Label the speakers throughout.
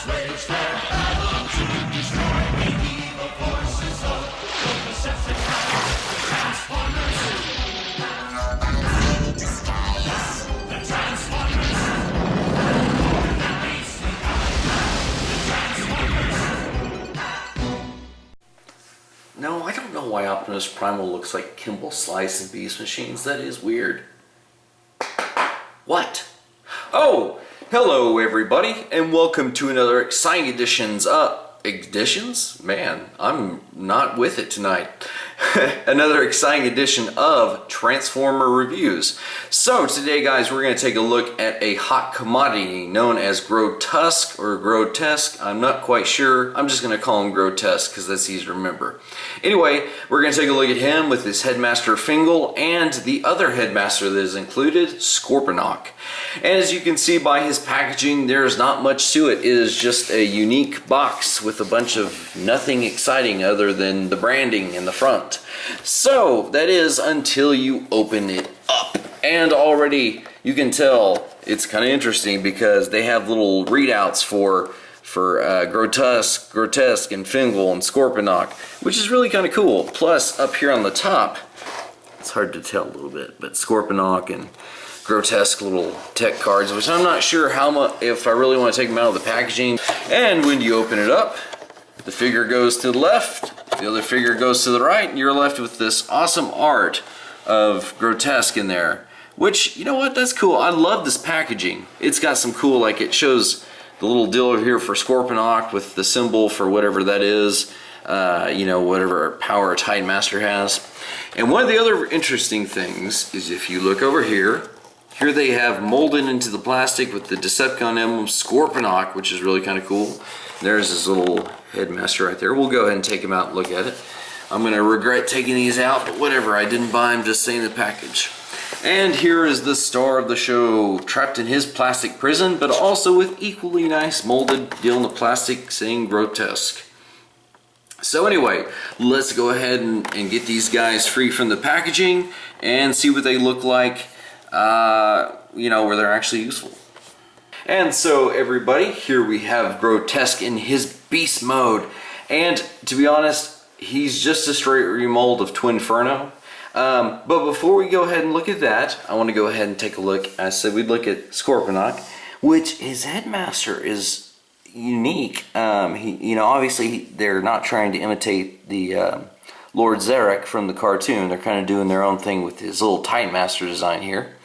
Speaker 1: wage their battle to destroy the evil forces of the Decepticons, the Transformers. The Transformers. The beastly the Transformers.
Speaker 2: No, I don't know why Optimus Primal looks like Kimball Slice in Beast Machines. That is weird. What? Oh! Hello everybody, and welcome to another exciting editions? Man, I'm not with it tonight. Another exciting edition of Transformer Reviews. So today guys, we're going to take a look at a hot commodity known as Grotusque or Grotesque. I'm not quite sure. I'm just going to call him Grotesque because that's easy to remember. Anyway, we're going to take a look at him with his headmaster Fengul and the other headmaster that is included, Scorponok. And as you can see by his packaging, there's not much to it. It is just a unique box with a bunch of nothing exciting other than the branding in the front. So that is until you open it up. And already you can tell it's kind of interesting because they have little readouts for Grotesque, and Fengul, and Scorponok, which is really kind of cool. Plus, up here on the top, it's hard to tell a little bit, but Scorponok and Grotesque little tech cards, which I'm not sure how much, if I really want to take them out of the packaging. And when you open it up, the figure goes to the left, the other figure goes to the right, and you're left with this awesome art of Grotesque in there. Which, you know what, that's cool. I love this packaging. It's got some cool, like it shows the little deal over here for Scorponok with the symbol for whatever that is, you know, whatever power a Titan Master has. And one of the other interesting things is if you look over here, here they have molded into the plastic with the Decepticon emblem Scorponok, which is really kind of cool. There's his little headmaster right there. We'll go ahead and take him out and look at it. I'm going to regret taking these out, but whatever, I didn't buy them, just saying the package. And here is the star of the show, trapped in his plastic prison, but also with equally nice molded deal in the plastic saying Grotesque. So anyway, let's go ahead and get these guys free from the packaging and see what they look like, you know, where they're actually useful. And so everybody, here we have Grotesque in his beast mode. And to be honest, he's just a straight remold of Twinferno. But before we go ahead and look at that, I want to go ahead and take a look. I said we'd look at Scorponok, which his headmaster is unique. You know, obviously they're not trying to imitate the Lord Zarek from the cartoon. They're kind of doing their own thing with his little Titan Master design here.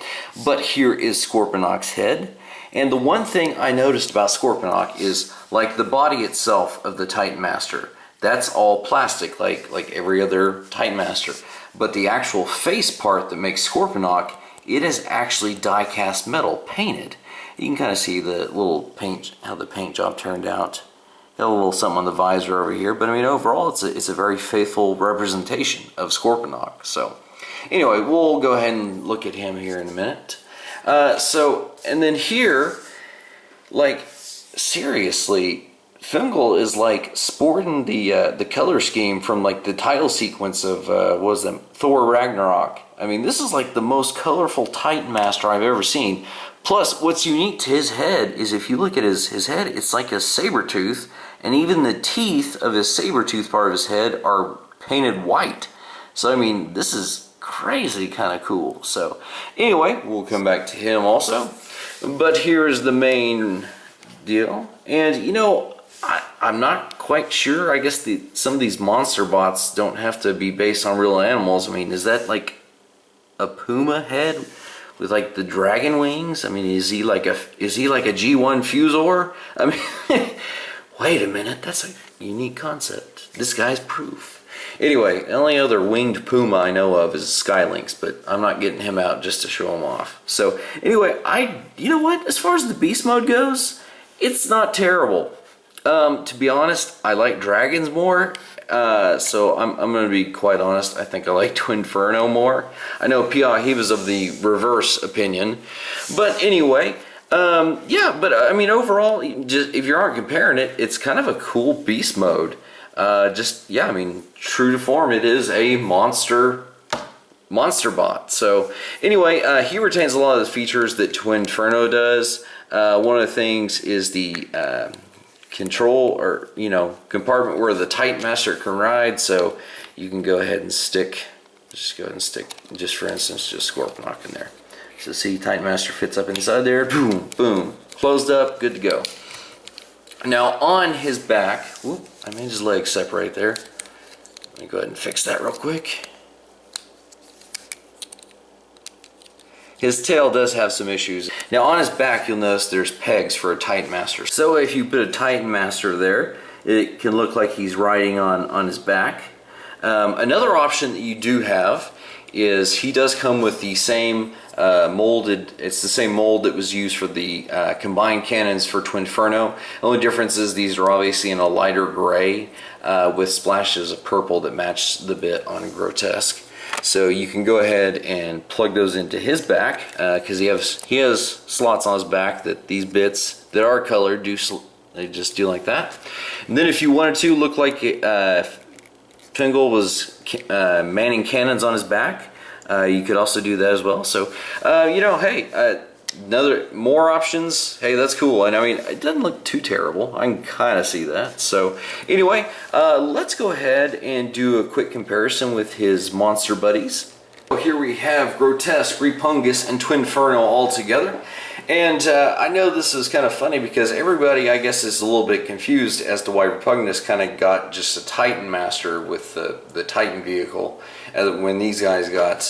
Speaker 2: But here is Scorponok's head. And the one thing I noticed about Scorponok is, like the body itself of the Titan Master, that's all plastic, like every other Titan Master. But the actual face part that makes Scorponok, it is actually die-cast metal, painted. You can kind of see the little paint, how the paint job turned out. Got a little something on the visor over here, but I mean overall it's a very faithful representation of Scorponok. So anyway, we'll go ahead and look at him here in a minute. And then here, like seriously, Fengul is like sporting the color scheme from like the title sequence of what was that, Thor Ragnarok. I mean, this is like the most colorful Titan Master I've ever seen. Plus, what's unique to his head is if you look at his head, it's like a saber tooth, and even the teeth of his saber tooth part of his head are painted white. So I mean, this is crazy kind of cool. So anyway, we'll come back to him also. But here is the main deal, and you know, I'm not quite sure. I guess some of these monster bots don't have to be based on real animals. I mean, is that like a puma head with like the dragon wings? I mean, is he like a G1 Fusor? I mean, wait a minute, that's a unique concept. This guy's proof. Anyway, the only other winged puma I know of is Skylynx, but I'm not getting him out just to show him off. So anyway, you know what? As far as the beast mode goes, it's not terrible. To be honest, I like dragons more, so I'm going to be quite honest. I think I like Twinferno more. I know Pia, he was of the reverse opinion, but anyway, yeah. But I mean, overall, just if you aren't comparing it, it's kind of a cool beast mode. Yeah, I mean, true to form, it is a monster bot. So anyway, he retains a lot of the features that Twinferno does. One of the things is the control or compartment where the Titan Master can ride. So you can go ahead and stick. Just go ahead and stick, just for instance, just Scorponok in there. So see, Titan Master fits up inside there. Boom, boom, closed up, good to go. Now on his back, whoop, I made his legs separate there. Let me go ahead and fix that real quick. His tail does have some issues. Now on his back, you'll notice there's pegs for a Titan Master. So if you put a Titan Master there, it can look like he's riding on his back. Another option that you do have is he does come with the same molded, it's the same mold that was used for the combined cannons for Twinferno. The only difference is these are obviously in a lighter gray with splashes of purple that match the bit on Grotusque. So you can go ahead and plug those into his back because he has slots on his back that these bits that are colored they just do like that. And then if you wanted to look like Fengul was manning cannons on his back, you could also do that as well. So hey, more options. Hey, that's cool. And I mean, it doesn't look too terrible. I can kind of see that. So anyway, let's go ahead and do a quick comparison with his monster buddies. So here we have Grotusque, Repungus, and Twinferno all together. And I know this is kind of funny because everybody, I guess, is a little bit confused as to why Repungus kind of got just a Titan Master with the Titan vehicle when these guys got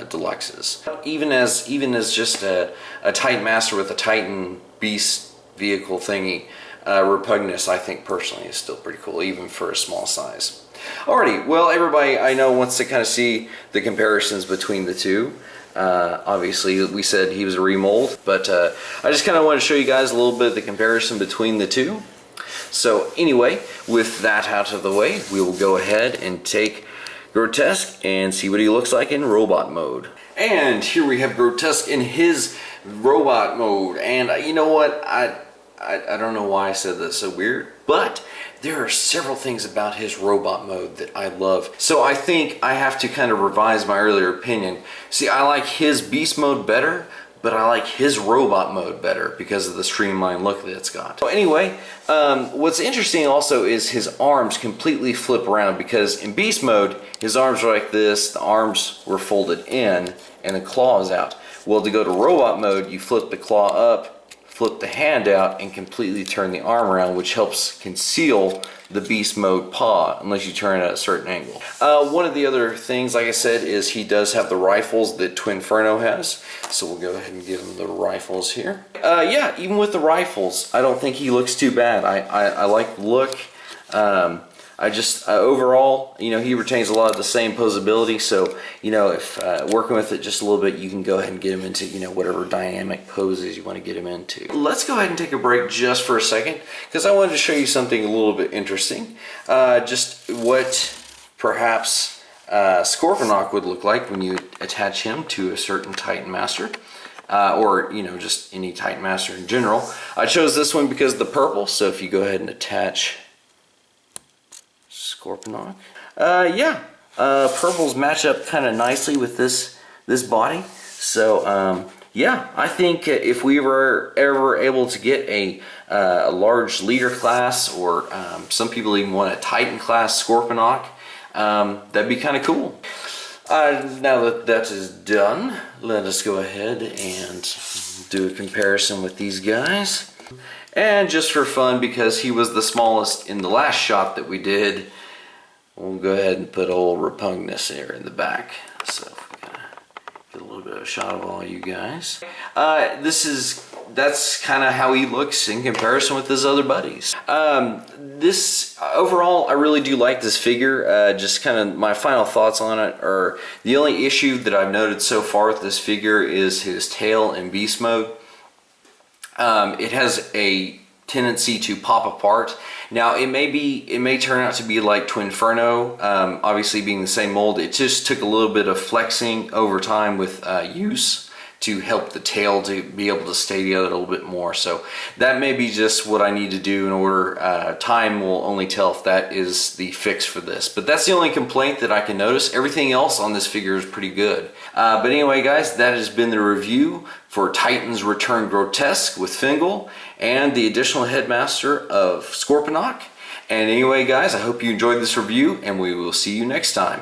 Speaker 2: deluxes. Even as just a Titan Master with a Titan Beast vehicle thingy, Repungus, I think personally, is still pretty cool, even for a small size. Alrighty, well, everybody I know wants to kind of see the comparisons between the two. Obviously, we said he was a remold, but I just kind of want to show you guys a little bit of the comparison between the two. So anyway, with that out of the way, we will go ahead and take Grotusque and see what he looks like in robot mode. And here we have Grotusque in his robot mode, and you know what? I don't know why I said that's so weird, but there are several things about his robot mode that I love. So I think I have to kind of revise my earlier opinion. See, I like his beast mode better, but I like his robot mode better because of the streamlined look that it's got. So anyway, what's interesting also is his arms completely flip around, because in beast mode, his arms are like this, the arms were folded in, and the claw is out. Well, to go to robot mode, you flip the claw up, flip the hand out, and completely turn the arm around, which helps conceal the beast mode paw unless you turn it at a certain angle. One of the other things, like I said, is he does have the rifles that Twinferno has. So we'll go ahead and give him the rifles here. Yeah, even with the rifles, I don't think he looks too bad. I like the look. I just overall, he retains a lot of the same posability. So, if working with it just a little bit, you can go ahead and get him into, whatever dynamic poses you want to get him into. Let's go ahead and take a break just for a second, because I wanted to show you something a little bit interesting. Just what perhaps Scorponok would look like when you attach him to a certain Titan Master. Or, just any Titan Master in general. I chose this one because of the purple. So if you go ahead and attach Scorponok. Purples match up kind of nicely with this body. So yeah, I think if we were ever able to get a large leader class, or some people even want a Titan class Scorponok, that'd be kind of cool. Now that is done, let us go ahead and do a comparison with these guys. And just for fun, because he was the smallest in the last shot that we did, we'll go ahead and put old Repungus here in the back. So we're gonna get a little bit of a shot of all you guys. That's kind of how he looks in comparison with his other buddies. This overall, I really do like this figure. Just kind of my final thoughts on it are, the only issue that I've noted so far with this figure is his tail in beast mode. It has a tendency to pop apart. Now it may turn out to be like Twinferno, obviously being the same mold. It just took a little bit of flexing over time with use to help the tail to be able to stay together a little bit more. So that may be just what I need to do in order. Time will only tell if that is the fix for this. But that's the only complaint that I can notice. Everything else on this figure is pretty good. But anyway, guys, that has been the review for Titan's Return Grotusque with Fengul and the additional headmaster of Scorponok. And anyway guys, I hope you enjoyed this review and we will see you next time.